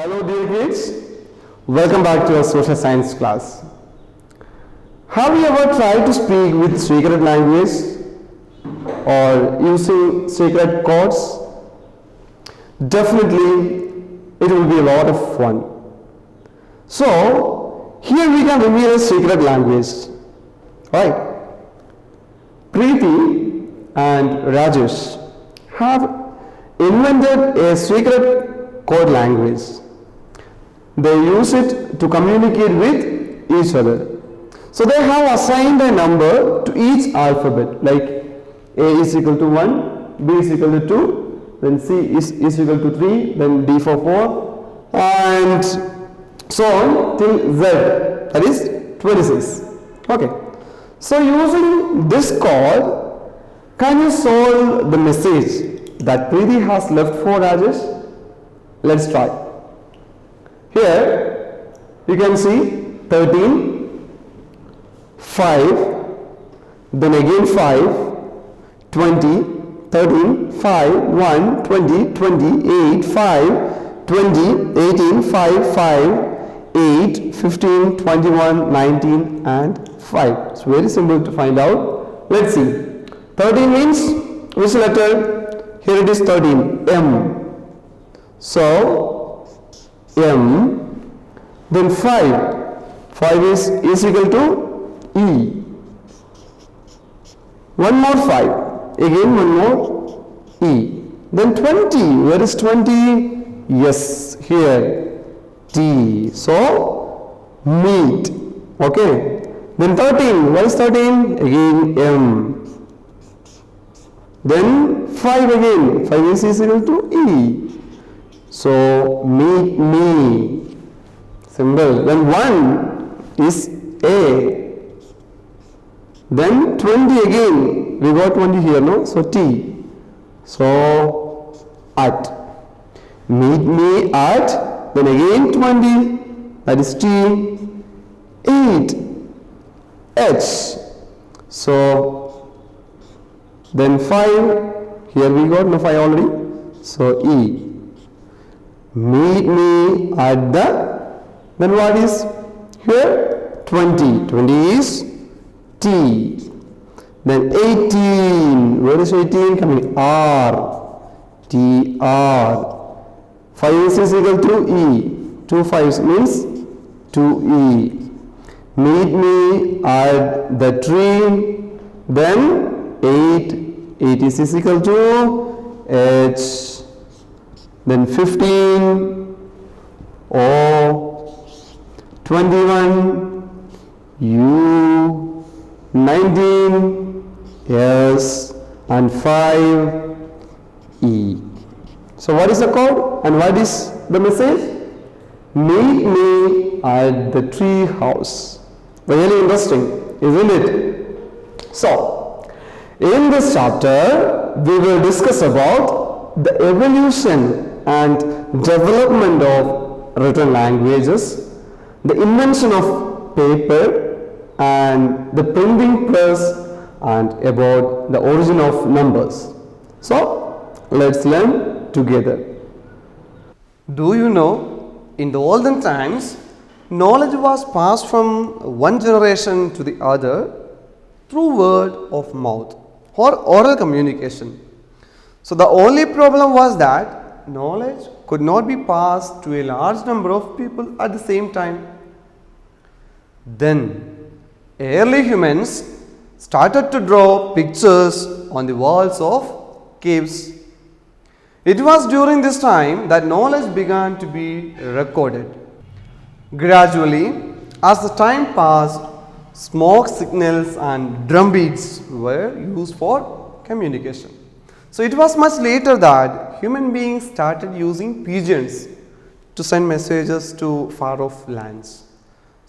Hello dear kids, welcome back to our social science class. Have you ever tried to speak with secret language or using secret codes? Definitely it will be a lot of fun. So here we can reveal a secret language, right? Preeti and Rajesh have invented a secret code language. They use it to communicate with each other. So they have assigned a number to each alphabet, like A is equal to 1, B is equal to 2, then C is equal to 3, then D for 4, and so on till Z, that is 26. Okay. So using this code, can you solve the message that Preeti has left for Rajesh? Let's try. Here you can see 13, 5, then again 5, 20, 13, 5, 1, 20, 20, 8, 5, 20, 18, 5, 5, 8, 15, 21, 19 and 5. It's very simple to find out. Let's see. 13 means which letter? Here it is 13, M. So M, then 5 is equal to E. One more 5, again one more E. Then 20, where is 20? Yes, here T. So meet. Okay. Then 13, where is 13? Again M. Then 5 again, 5 is equal to E. So meet me. Symbol. Then 1 is A. Then 20 again. We got 20 here, no? So T. So at. Meet me at. Then again 20. That is T. 8. H. So then 5. Here we got no 5 already. So E. Meet me at the, then what is here? 20. 20 is T. Then 18. Where is 18 coming? R. T R. 5 is equal to E. 2 5s means 2E. Meet me at the tree. Then 8. 8 is equal to H. Then 15, O, 21, U, 19, S, and 5, E. So what is the code and what is the message? Meet me at the tree house. Really interesting, isn't it? So, in this chapter, we will discuss about the evolution and development of written languages, the invention of paper and the printing press, and about the origin of numbers. So let's learn together. Do you know, in the olden times, knowledge was passed from one generation to the other through word of mouth or oral communication. So the only problem was that knowledge could not be passed to a large number of people at the same time. Then early humans started to draw pictures on the walls of caves. It was during this time that knowledge began to be recorded. Gradually, as the time passed, smoke signals and drumbeats were used for communication. So it was much later that human beings started using pigeons to send messages to far off lands.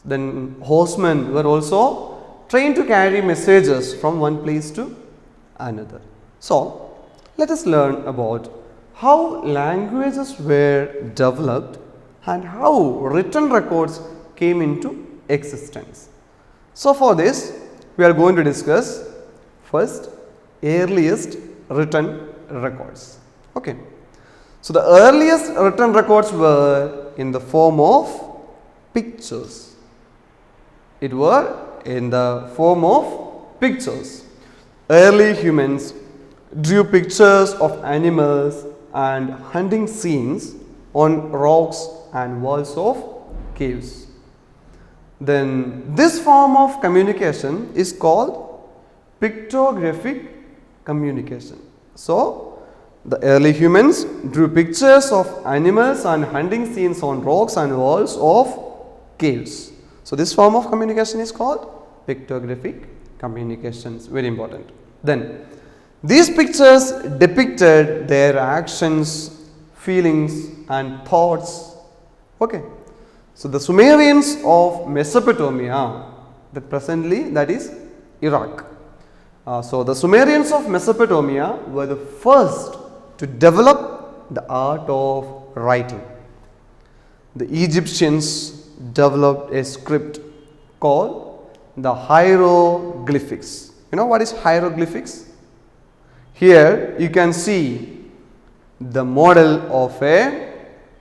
Then horsemen were also trained to carry messages from one place to another. So let us learn about how languages were developed and how written records came into existence. So for this, we are going to discuss first earliest written records. Okay. So the earliest written records were in the form of pictures. It were in the form of pictures. Early humans drew pictures of animals and hunting scenes on rocks and walls of caves. Then this form of communication is called pictographic communication. So the early humans drew pictures of animals and hunting scenes on rocks and walls of caves. So this form of communication is called pictographic communications. Very important. Then these pictures depicted their actions, feelings and thoughts. Okay. So the Sumerians of Mesopotamia, that is Iraq. So the Sumerians of Mesopotamia were the first to develop the art of writing. The Egyptians developed a script called the hieroglyphics. You know what is hieroglyphics? Here you can see the model of a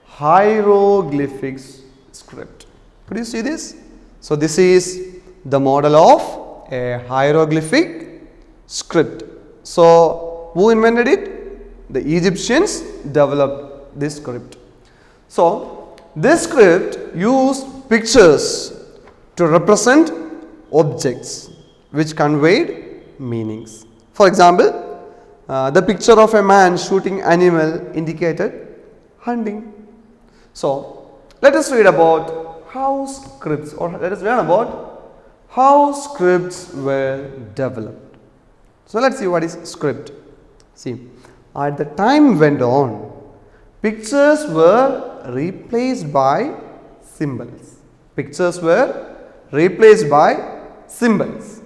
hieroglyphics script. Could you see this? So this is the model of a hieroglyphic script. So who invented it? The Egyptians developed this script. So this script used pictures to represent objects which conveyed meanings. For example, the picture of a man shooting animal indicated hunting. So let us read about how scripts, or let us learn about how scripts were developed. So let's see what is script. See, as the time went on, pictures were replaced by symbols. Pictures were replaced by symbols.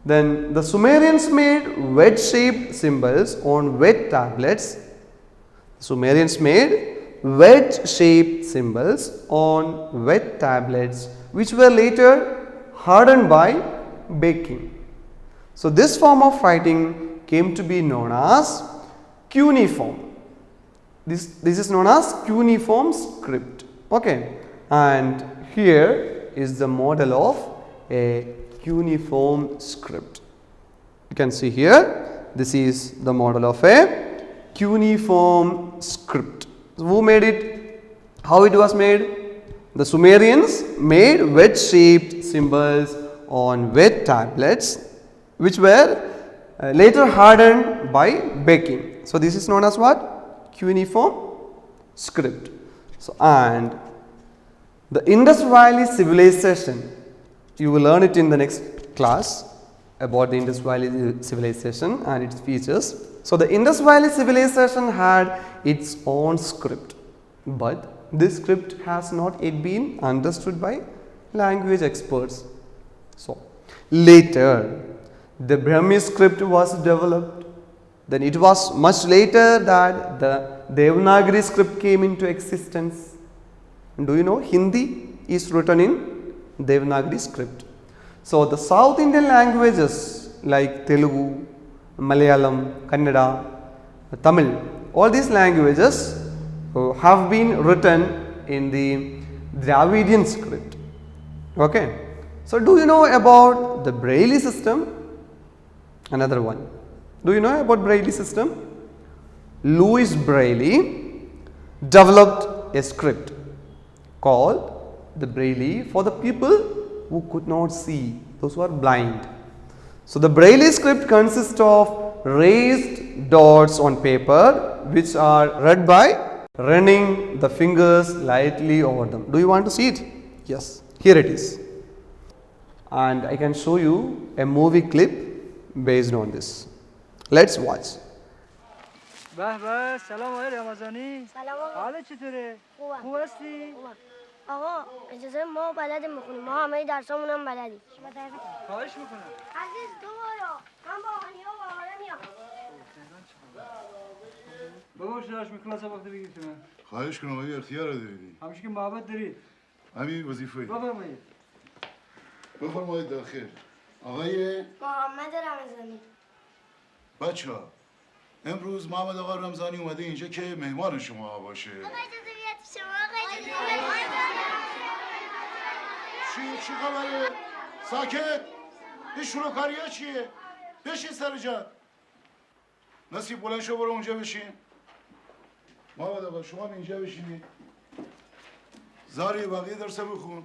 Then the Sumerians made wedge-shaped symbols on wet tablets. Sumerians made wedge-shaped symbols on wet tablets, which were later hardened by baking. So this form of writing came to be known as cuneiform. This is known as cuneiform script. Okay, and here is the model of a cuneiform script. You can see here, this is the model of a cuneiform script. So who made it? How it was made? The Sumerians made wedge-shaped symbols on wet tablets, which were later hardened by baking. So this is known as what? Cuneiform script. So and the Indus Valley civilization, you will learn it in the next class about the Indus Valley civilization and its features. So the Indus Valley civilization had its own script, but this script has not yet been understood by language experts. So later the Brahmi script was developed. Then it was much later that the Devanagari script came into existence. And do you know Hindi is written in Devanagari script. So the South Indian languages like Telugu, Malayalam, Kannada, Tamil, all these languages have been written in the Dravidian script. Okay. So do you know about the Braille system? Another one. Do you know about Braille system? Louis Braille developed a script called the Braille for the people who could not see, those who are blind. So the Braille script consists of raised dots on paper which are read by running the fingers lightly over them. Do you want to see it? Yes, here it is. And I can show you a movie clip based on this. Let's watch. به سلام آقای رمضانی. سلام آقا. حالت چطوره؟ خوبم. خوب هستی؟ خوبم. آقا اجازه ما بلدیم بخونیم، ما همه درسامون هم بلدیم. خواهش میکنم. عزیز تو برو، من با آنیا و آره میام. بابا شراش میکلاس وقت بگیر تو من. خواهش کنم آقای اختیار رو دارید. همیشه که محبت دارید. همین وظیفه. بفرمایید. بفرمایید داخل. آقای محمد رمضانی. بچه ها امروز محمد آقا رمضانی اومده اینجا که مهمان شما باشه. چی خبره؟ ساکت! این شروکاریه چیه؟ بشین سر جات. نصیب بلند شو برو اونجا بشین. محمد آقا شما اینجا بشینید. زاری بقیه درس بخون.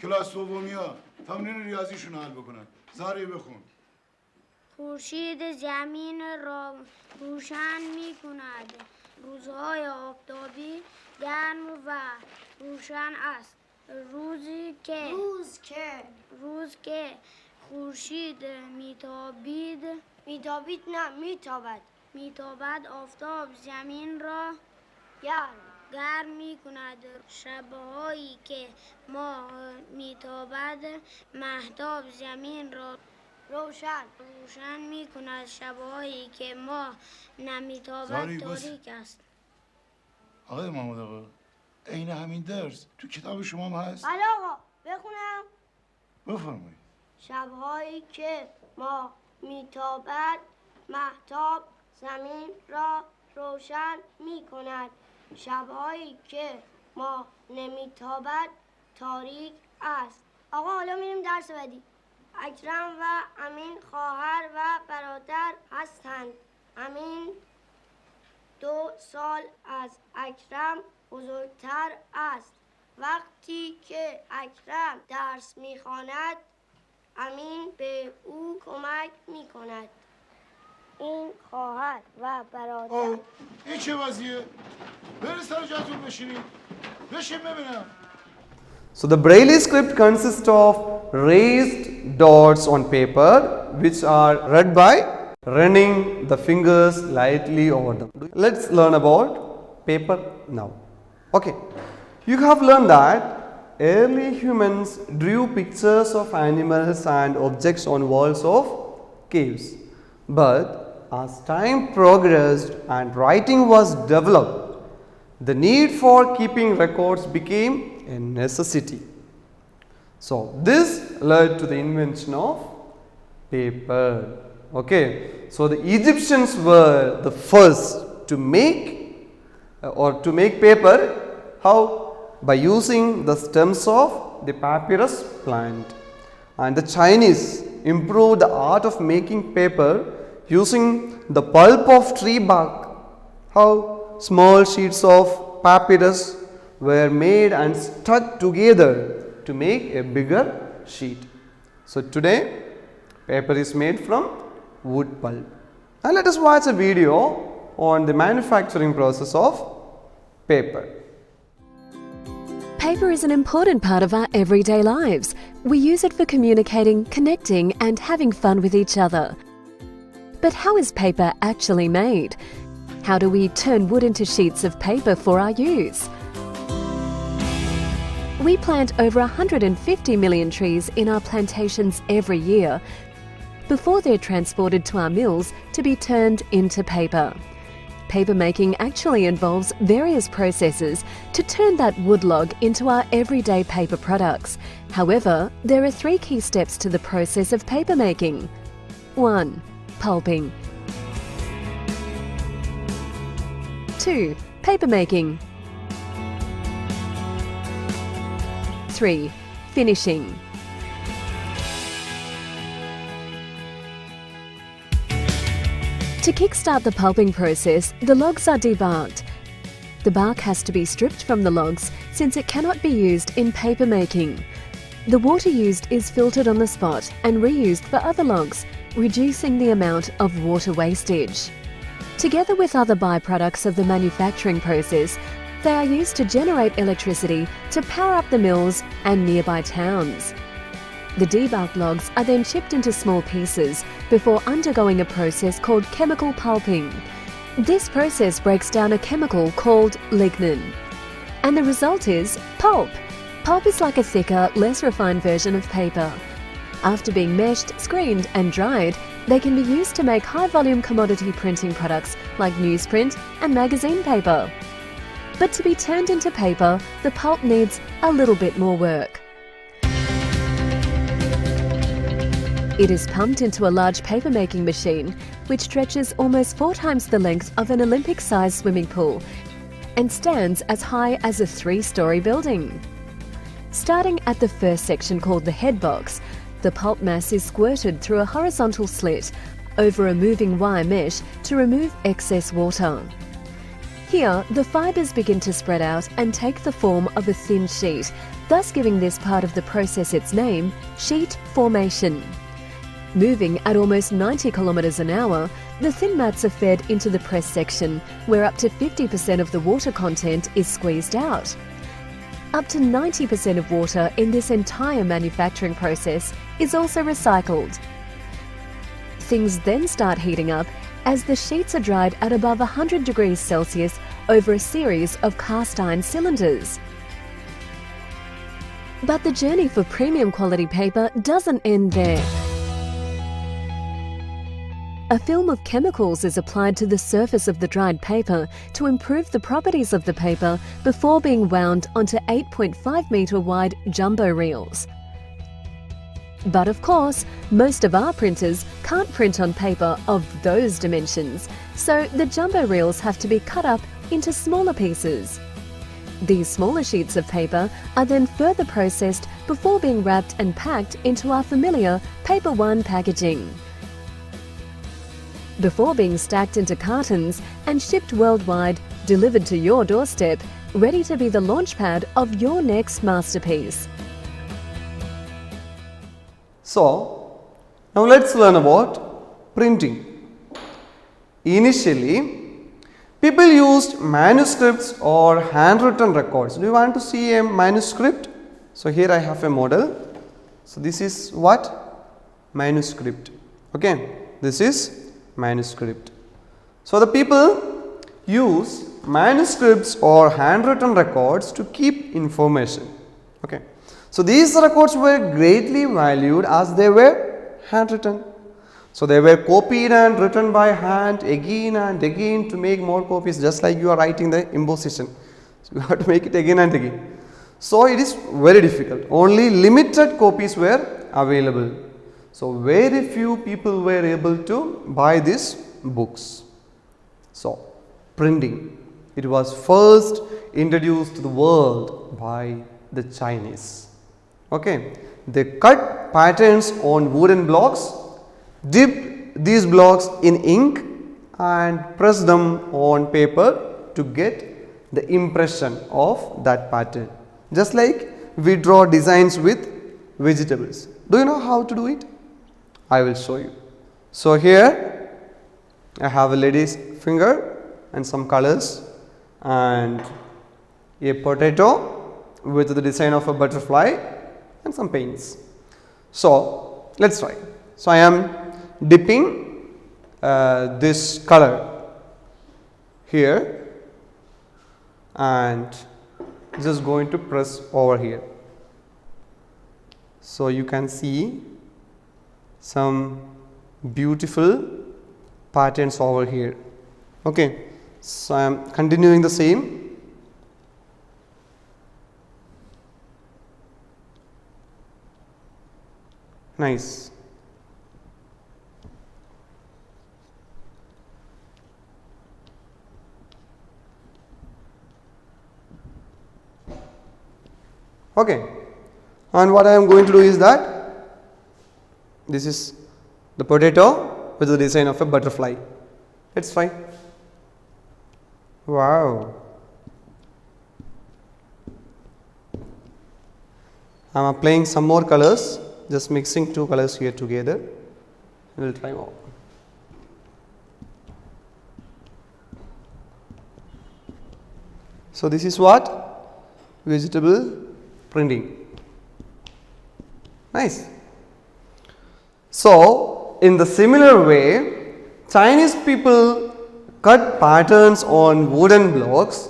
کلاس دومیا تمرین ریاضیشون حل بکنن. زاری بخون. خورشید زمین را روشن می کند. روزهای آفتابی گرم و روشن است. روز که خورشید میتابد آفتاب زمین را گرم می کند. شبهایی که ماه میتابد مهتاب زمین را روشن می کند. شبهایی که ماه نمیتابد تاریک است. آقای محمد آقا عین همین درس تو کتاب شما هم هست؟ بله آقا بخونم. بفرمایید. شبهایی که ماه میتابد مهتاب زمین را روشن می کند. شبهایی که ماه نمیتابد تاریک است. آقا حالا میریم درس بعدی. اکرم و امین خواهر و برادر هستند. امین 2 سال از اکرم بزرگتر است. وقتی که اکرم درس میخواند امین به او کمک میکند. این خواهر و برادر. این چه وضعیه؟ بری سر جاتون بشینید. بشین ببینم. So the Braille script consists of raised dots on paper which are read by running the fingers lightly over them. Let's learn about paper now. Okay, you have learned that early humans drew pictures of animals and objects on walls of caves. But as time progressed and writing was developed, the need for keeping records became a necessity. So this led to the invention of paper. Okay, so the Egyptians were the first to make paper. How? By using the stems of the papyrus plant. And the Chinese improved the art of making paper using the pulp of tree bark. How? Small sheets of papyrus were made and stuck together to make a bigger sheet. So today paper is made from wood pulp. Now let us watch a video on the manufacturing process of paper. Paper is an important part of our everyday lives. We use it for communicating, connecting, and having fun with each other. But how is paper actually made? How do we turn wood into sheets of paper for our use? We plant over 150 million trees in our plantations every year before they're transported to our mills to be turned into paper. Paper making actually involves various processes to turn that wood log into our everyday paper products. However, there are 3 key steps to the process of paper making. 1. Pulping. 2. Paper making. 3. Finishing. To kickstart the pulping process, the logs are debarked. The bark has to be stripped from the logs since it cannot be used in paper making. The water used is filtered on the spot and reused for other logs, reducing the amount of water wastage. Together with other byproducts of the manufacturing process, they are used to generate electricity to power up the mills and nearby towns. The debarked logs are then chipped into small pieces before undergoing a process called chemical pulping. This process breaks down a chemical called lignin. And the result is pulp. Pulp is like a thicker, less refined version of paper. After being meshed, screened and dried, they can be used to make high-volume commodity printing products like newsprint and magazine paper. But to be turned into paper, the pulp needs a little bit more work. It is pumped into a large paper-making machine, which stretches almost 4 times the length of an Olympic-sized swimming pool and stands as high as a 3-story building. Starting at the first section called the head box, the pulp mass is squirted through a horizontal slit over a moving wire mesh to remove excess water. Here, the fibres begin to spread out and take the form of a thin sheet, thus giving this part of the process its name, sheet formation. Moving at almost 90 kilometres an hour, the thin mats are fed into the press section, where up to 50% of the water content is squeezed out. Up to 90% of water in this entire manufacturing process is also recycled. Things then start heating up as the sheets are dried at above 100 degrees Celsius over a series of cast iron cylinders. But the journey for premium quality paper doesn't end there. A film of chemicals is applied to the surface of the dried paper to improve the properties of the paper before being wound onto 8.5 metre wide jumbo reels. But of course, most of our printers can't print on paper of those dimensions, so the jumbo reels have to be cut up into smaller pieces. These smaller sheets of paper are then further processed before being wrapped and packed into our familiar Paper One packaging. Before being stacked into cartons and shipped worldwide, delivered to your doorstep, ready to be the launchpad of your next masterpiece. So, now let's learn about printing. Initially, people used manuscripts or handwritten records. Do you want to see a manuscript? So, here I have a model. So, this is what? Manuscript. Okay, this is manuscript. So, the people use manuscripts or handwritten records to keep information. Okay. So, these records were greatly valued as they were handwritten. So, they were copied and written by hand again and again to make more copies, just like you are writing the imposition. So, you have to make it again and again. So, it is very difficult. Only limited copies were available. So, very few people were able to buy these books. So, printing. It was first introduced to the world by the Chinese. Okay. They cut patterns on wooden blocks, dipped these blocks in ink and pressed them on paper to get the impression of that pattern. Just like we draw designs with vegetables. Do you know how to do it? I will show you. So, here I have a lady's finger and some colors and a potato with the design of a butterfly and some paints. So, let us try. So, I am dipping this color here and just going to press over here. So, you can see some beautiful patterns over here. Okay. So, I am continuing the same. Nice. Okay. And what I am going to do is that this is the potato with the design of a butterfly. Let's try. Wow. I am applying some more colors, just mixing two colors here together. We will try more. So, this is what? Vegetable printing. Nice. So, in the similar way, Chinese people cut patterns on wooden blocks,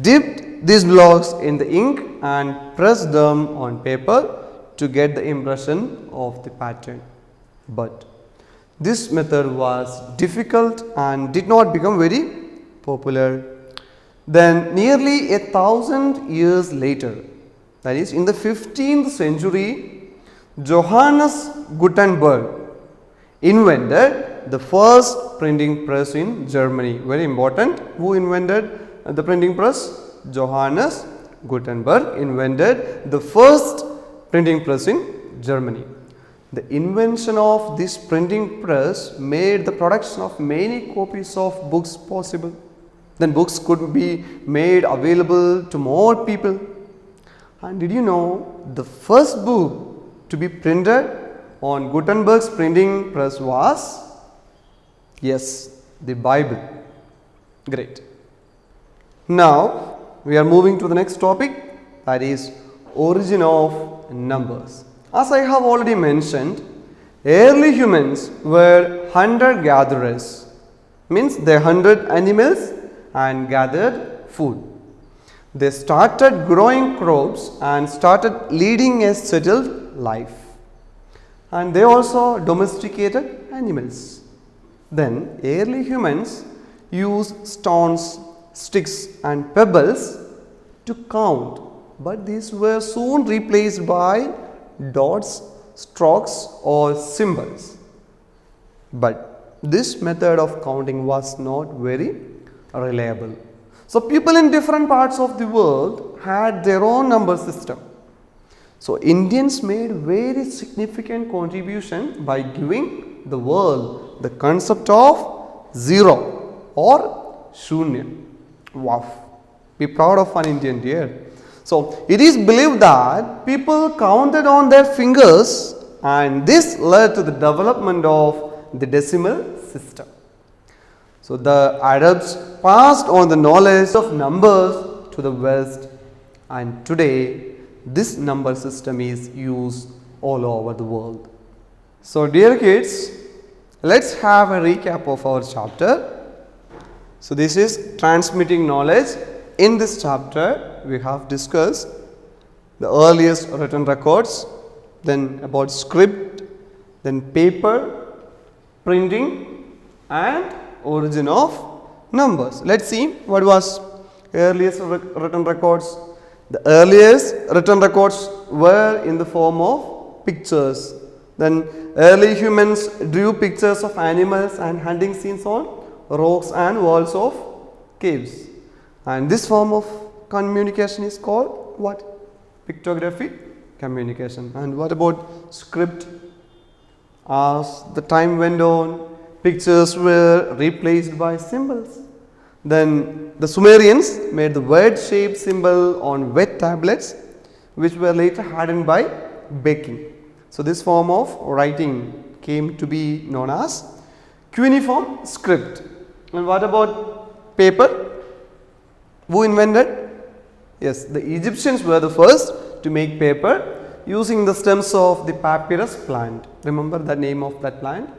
dipped these blocks in the ink and pressed them on paper to get the impression of the pattern. But this method was difficult and did not become very popular. Then nearly 1,000 years later, that is in the 15th century, Johannes Gutenberg invented the first printing press in Germany. Very important. Who invented the printing press? Johannes Gutenberg invented the first printing press in Germany. The invention of this printing press made the production of many copies of books possible. Then books could be made available to more people. And did you know the first book to be printed on Gutenberg's printing press was? Yes, the Bible. Great. Now we are moving to the next topic, that is origin of numbers. As I have already mentioned, early humans were hunter-gatherers, means they hunted animals and gathered food. They started growing crops and started leading a settled life. And they also domesticated animals. Then early humans used stones, sticks and pebbles to count, but these were soon replaced by dots, strokes or symbols. But this method of counting was not very reliable. So people in different parts of the world had their own number system. So Indians made very significant contribution by giving the world the concept of zero or shunya. Wow, be proud of an Indian dear. So it is believed that people counted on their fingers, and this led to the development of the decimal system. So the Arabs passed on the knowledge of numbers to the West, and today this number system is used all over the world. So dear kids, let's have a recap of our chapter. So this is transmitting knowledge. In this chapter we have discussed the earliest written records, then about script, then paper, printing and origin of numbers. Let's see what was earliest written records. The earliest written records were in the form of pictures. Then early humans drew pictures of animals and hunting scenes on rocks and walls of caves. And this form of communication is called what? Pictographic communication. And what about script? As the time went on, pictures were replaced by symbols. Then the Sumerians made the word-shaped symbol on wet tablets, which were later hardened by baking. So this form of writing came to be known as cuneiform script. And what about paper? Who invented? Yes, the Egyptians were the first to make paper using the stems of the papyrus plant. Remember the name of that plant?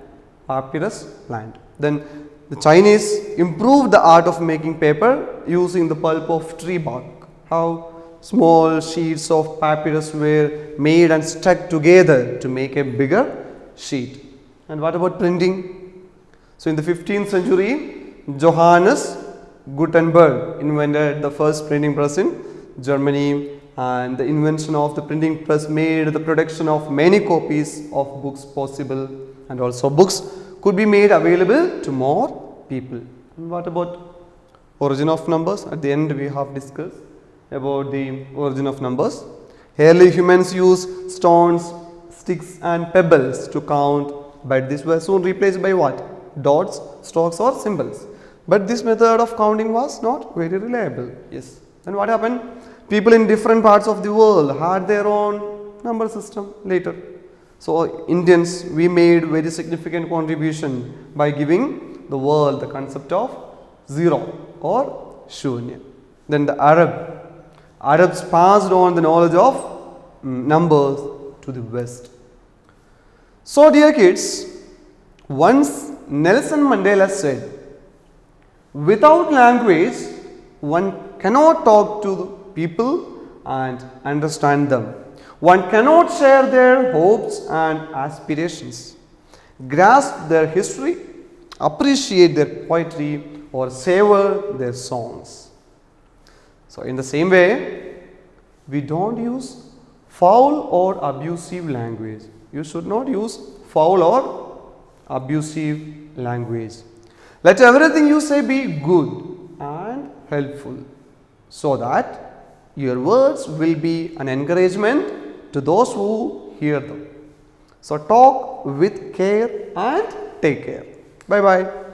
Papyrus plant. Then the Chinese improved the art of making paper using the pulp of tree bark. How small sheets of papyrus were made and stuck together to make a bigger sheet. And what about printing? So in the 15th century, Johannes Gutenberg invented the first printing press in Germany, and the invention of the printing press made the production of many copies of books possible, and also books could be made available to more people. And what about origin of numbers? At the end we have discussed about the origin of numbers. Early humans used stones, sticks and pebbles to count, but these were soon replaced by what? Dots, strokes or symbols. But this method of counting was not very reliable. Yes. Then what happened? People in different parts of the world had their own number system later. So Indians, we made very significant contribution by giving the world the concept of zero or shunya. Then the Arabs passed on the knowledge of numbers to the West. So dear kids, once Nelson Mandela said, without language, one cannot talk to people and understand them. One cannot share their hopes and aspirations, grasp their history, appreciate their poetry or savor their songs. So in the same way, we don't use foul or abusive language. You should not use foul or abusive language. Let everything you say be good and helpful, so that your words will be an encouragement to those who hear them. So talk with care and take care. Bye bye.